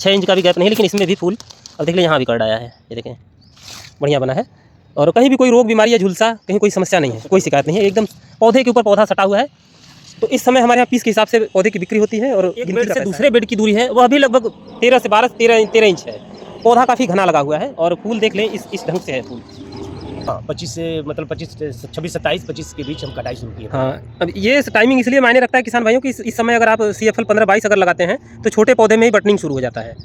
6 inch का भी gap नहीं, लेकिन इसमें भी फूल अब देख लें यहाँ भी कर्ड आया है, ये देखें बढ़िया बना है। और कहीं भी कोई रोग बीमारी या झुलसा कहीं कोई समस्या नहीं है, कोई शिकायत नहीं है, एकदम पौधे के ऊपर पौधा सटा हुआ है। तो इस समय हमारे यहाँ पीस के हिसाब से पौधे की बिक्री होती है। और एक बेड से दूसरे बेड की दूरी है वह भी लगभग 13 से 13 इंच है। पौधा काफ़ी घना लगा हुआ है और फूल देख लें इस ढंग से है फूल। हाँ 25 से मतलब 26 27 25 के बीच हम कटाई शुरू की है। हाँ, अब ये टाइमिंग इसलिए मायने रखता है किसान भाइयों की इस समय अगर आप CFL 15-22 अगर लगाते हैं तो छोटे पौधे में ही बटनिंग शुरू हो जाता है।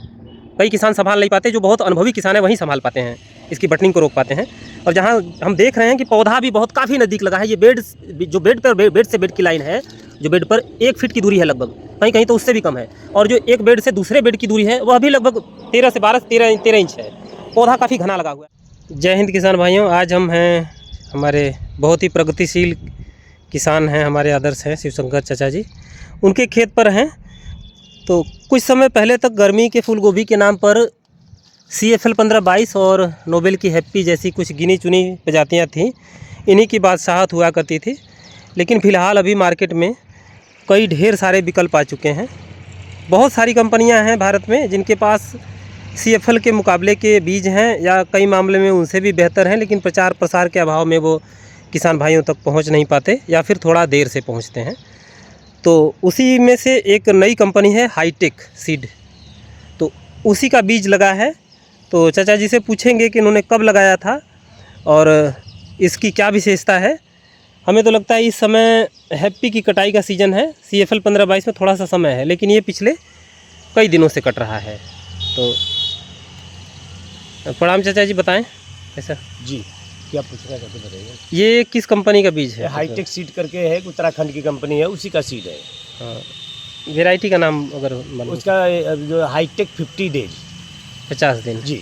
कई किसान संभाल नहीं पाते, जो बहुत अनुभवी किसान है वहीं संभाल पाते हैं, इसकी बटनिंग को रोक पाते हैं। और जहाँ हम देख रहे हैं कि पौधा भी बहुत काफ़ी नज़दीक लगा है, ये बेड जो बेड से बेड की लाइन है, जो बेड पर 1 फीट की दूरी है लगभग, कहीं कहीं तो उससे भी कम है। और जो एक बेड से दूसरे बेड की दूरी है वह भी लगभग 13 से 13 इंच है। पौधा काफ़ी घना लगा हुआ है। जय हिंद किसान भाइयों, आज हम हैं हमारे बहुत ही प्रगतिशील किसान हैं, हमारे आदर्श हैं शिवशंकर चाचा जी, उनके खेत पर हैं। तो कुछ समय पहले तक गर्मी के फूल गोभी के नाम पर CFL 15-22 और नोबेल की हैप्पी जैसी कुछ गिनी चुनी प्रजातियां थीं, इन्हीं की बादशाहत हुआ करती थी। लेकिन फ़िलहाल अभी मार्केट में कई ढेर सारे विकल्प आ चुके हैं। बहुत सारी कंपनियां हैं भारत में जिनके पास CFL के मुकाबले के बीज हैं या कई मामले में उनसे भी बेहतर हैं, लेकिन प्रचार प्रसार के अभाव में वो किसान भाइयों तक पहुंच नहीं पाते या फिर थोड़ा देर से पहुंचते हैं। तो उसी में से एक नई कंपनी है हाईटेक सीड, तो उसी का बीज लगा है। तो चाचा जी से पूछेंगे कि इन्होंने कब लगाया था और इसकी क्या विशेषता है। हमें तो लगता है इस समय हैप्पी की कटाई का सीज़न है, CFL 15-22 में थोड़ा सा समय है, लेकिन ये पिछले कई दिनों से कट रहा है। तो प्रणाम चाचा जी, बताएं ऐसा जी, क्या पूछना चाहते बताइए। ये किस कंपनी का बीज है? हाईटेक सीड करके है, उत्तराखंड की कंपनी है, उसी का सीड है। हाँ, वेराइटी का नाम अगर उसका जो हाईटेक 50 डेज 50 दिन जी।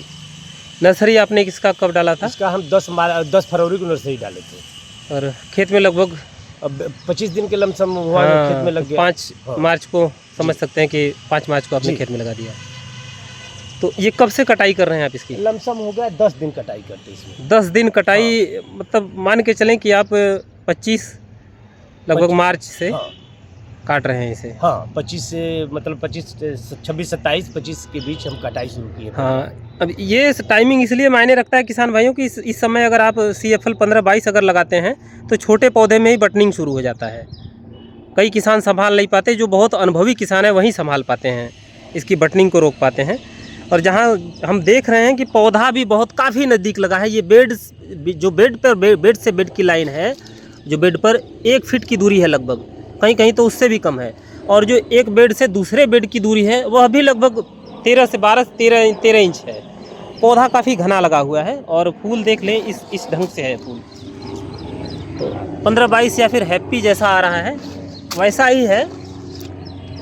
नर्सरी आपने किसका कब डाला था? इसका हम 10 फरवरी को नर्सरी डाले थे और खेत में लगभग अब 25 दिन के लमसम हुआ। हाँ, खेत में लग गया 5 मार्च को समझ सकते हैं कि 5 मार्च को आपने खेत में लगा दिया। तो ये कब से कटाई कर रहे हैं आप इसकी? लमसम हो गया 10 दिन कटाई करते इसमें। 10 दिन कटाई। हाँ। मतलब मान के चलें कि आप 25 लगभग मार्च से काट रहे हैं इसे। हाँ 25 से मतलब 26 27 25 के बीच हम कटाई शुरू की है। हाँ, अब ये टाइमिंग इसलिए मायने रखता है किसान भाइयों की इस समय अगर आप CFL 15-22 अगर लगाते हैं तो छोटे पौधे में ही बटनिंग शुरू हो जाता है। कई किसान संभाल नहीं पाते, जो बहुत अनुभवी किसान है वहीं संभाल पाते हैं, इसकी बटनिंग को रोक पाते हैं। और जहाँ हम देख रहे हैं कि पौधा भी बहुत काफ़ी नज़दीक लगा है, ये जो बेड से बेड की लाइन है, जो बेड पर 1 फीट की दूरी है लगभग, कहीं कहीं तो उससे भी कम है। और जो एक बेड से दूसरे बेड की दूरी है वह भी लगभग 13 से 13 इंच है। पौधा काफ़ी घना लगा हुआ है और फूल देख लें इस ढंग से है फूल। तो 15-22 या फिर हैप्पी जैसा आ रहा है वैसा ही है,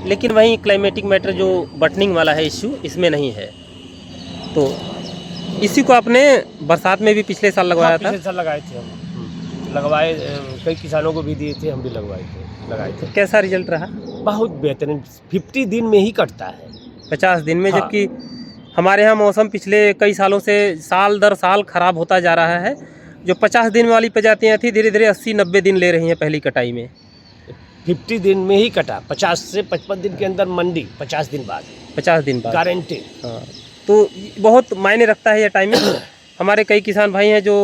लेकिन वहीं क्लाइमेटिक मैटर जो बटनिंग वाला है इश्यू इसमें नहीं है। तो इसी को आपने बरसात में भी पिछले साल लगवाया था? पिछले साल लगाए थे हम, लगवाए, कई किसानों को भी दिए थे, हम भी लगाए थे। कैसा रिजल्ट रहा? बहुत बेहतरीन, 50 दिन में ही कटता है, 50 दिन में। हाँ। जबकि हमारे यहाँ मौसम पिछले कई सालों से साल दर साल ख़राब होता जा रहा है। जो 50 दिन वाली प्रजातियाँ थी धीरे धीरे 80-90 दिन ले रही हैं पहली कटाई में। 50 दिन में ही कटा, 50 से 55 दिन के अंदर मंडी, 50 दिन बाद गारंटी। हाँ, तो बहुत मायने रखता है यह टाइमिंग। हमारे कई किसान भाई हैं जो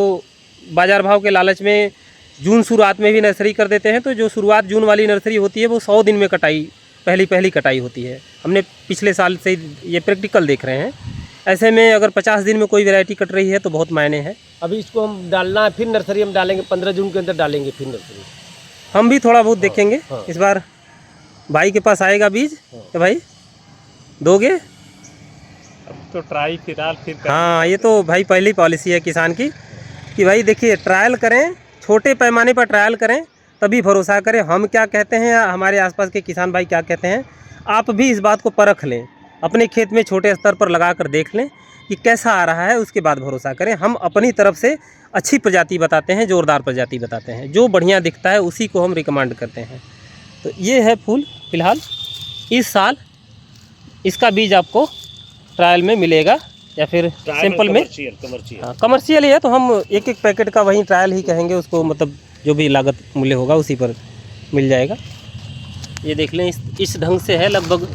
बाज़ार भाव के लालच में जून शुरुआत में भी नर्सरी कर देते हैं। तो जो शुरुआत जून वाली नर्सरी होती है वो 100 दिन में कटाई पहली कटाई होती है। हमने पिछले साल से ये प्रैक्टिकल देख रहे हैं। ऐसे में अगर 50 दिन में कोई वैरायटी कट रही है तो बहुत मायने हैं। अभी इसको हम डालना है, फिर नर्सरी हम डालेंगे, 15 जून के अंदर डालेंगे फिर नर्सरी। हम भी थोड़ा बहुत देखेंगे। इस बार भाई के पास आएगा बीज तो भाई दोगे? अब तो ट्राई फिलहाल फिर हाँ, ये तो भाई पहली पॉलिसी है किसान की कि भाई देखिए ट्रायल करें, छोटे पैमाने पर ट्रायल करें, तभी भरोसा करें। हम क्या कहते हैं या हमारे आसपास के किसान भाई क्या कहते हैं, आप भी इस बात को परख लें, अपने खेत में छोटे स्तर पर लगा कर देख लें कि कैसा आ रहा है, उसके बाद भरोसा करें। हम अपनी तरफ से अच्छी प्रजाति बताते हैं, जोरदार प्रजाति बताते हैं, जो बढ़िया दिखता है उसी को हम रिकमेंड करते हैं। तो ये है फूल फिलहाल इस साल, इसका बीज आपको ट्रायल में मिलेगा या फिर सैंपल में। हाँ, कमर्शियल ही है, तो हम एक पैकेट का वही ट्रायल ही कहेंगे उसको, मतलब जो भी लागत मूल्य होगा उसी पर मिल जाएगा। ये देख लें इस ढंग से है, लगभग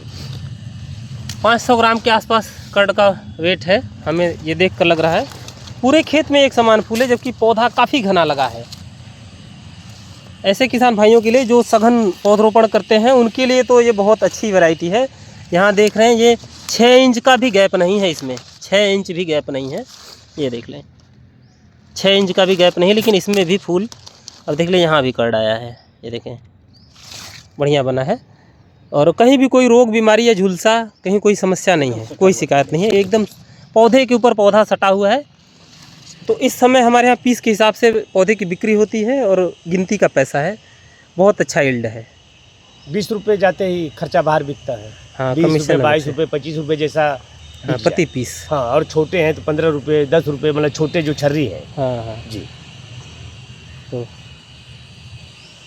500 ग्राम के आसपास कर्ड का वेट है, हमें ये देख कर लग रहा है। पूरे खेत में एक समान फूल है, जबकि पौधा काफ़ी घना लगा है। ऐसे किसान भाइयों के लिए जो सघन पौधरोपण करते हैं उनके लिए तो ये बहुत अच्छी वैरायटी है। यहाँ देख रहे हैं ये 6 इंच का भी गैप नहीं है इसमें, 6 इंच भी गैप नहीं है। ये देख लें 6 इंच का भी गैप नहीं, लेकिन इसमें भी फूल। अब देख लें यहाँ भी कर्ड आया है, ये देखें बढ़िया बना है। और कहीं भी कोई रोग बीमारी या झुलसा, कहीं कोई समस्या नहीं है, कोई शिकायत नहीं है। एकदम पौधे के ऊपर पौधा सटा हुआ है। तो इस समय हमारे यहाँ पीस के हिसाब से पौधे की बिक्री होती है और गिनती का पैसा है। बहुत अच्छा यील्ड है। 20 रुपये जाते ही खर्चा बाहर बिकता है। हाँ, 20 कमीशन रुपये, 22 रुपये, 25 रुपये जैसा हाँ, प्रति पीस। हाँ, और छोटे हैं तो 15 रुपये, 10 रुपये, मतलब छोटे जो छर्री है। हाँ हाँ जी। तो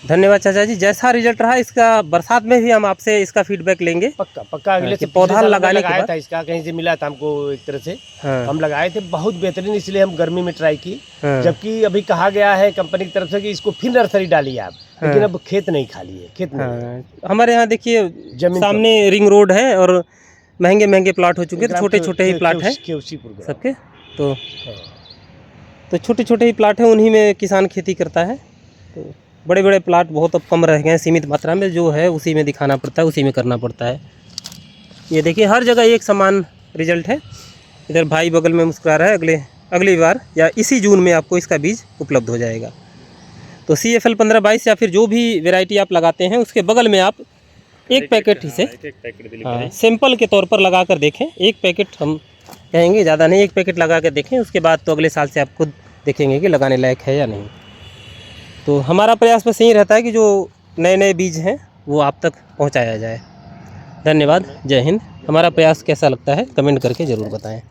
धन्यवाद चाचा जी। जैसा रिजल्ट रहा इसका, बरसात में भी हम आपसे इसका फीडबैक लेंगे। पक्का पक्का। अगले से पौधा लगाने के लगाया बाद था इसका, कहीं से मिला था हमको एक तरह से। हाँ, हम लगाए थे, बहुत बेहतरीन, इसलिए हम गर्मी में ट्राई की। हाँ, जबकि अभी कहा गया है कंपनी की तरफ से कि इसको फिर नर्सरी डालिए आप, लेकिन अब खेत नहीं खाली है, खेत में हाँ। हमारे यहाँ देखिए जमीन सामने रिंग रोड है और महंगे महंगे प्लाट हो चुके हैं। छोटे छोटे ही प्लाट है सबके। तो छोटे छोटे ही प्लाट है, उन्हीं में किसान खेती करता है। तो बड़े बड़े प्लाट बहुत अब कम रह गए हैं, सीमित मात्रा में जो है उसी में दिखाना पड़ता है, उसी में करना पड़ता है। ये देखिए हर जगह एक समान रिजल्ट है। इधर भाई बगल में मुस्कुरा रहा है। अगली बार या इसी जून में आपको इसका बीज उपलब्ध हो जाएगा। तो CFL 1522 या फिर जो भी वैरायटी आप लगाते हैं उसके बगल में आप एक पैकेट ही से सैंपल के तौर पर लगा कर देखें। एक पैकेट हम कहेंगे, ज़्यादा नहीं, एक पैकेट लगा कर देखें। उसके बाद तो अगले साल से आप खुद देखेंगे कि लगाने लायक है या नहीं। तो हमारा प्रयास बस यही रहता है कि जो नए नए बीज हैं वो आप तक पहुंचाया जाए। धन्यवाद, जय हिंद। हमारा प्रयास कैसा लगता है कमेंट करके ज़रूर बताएं।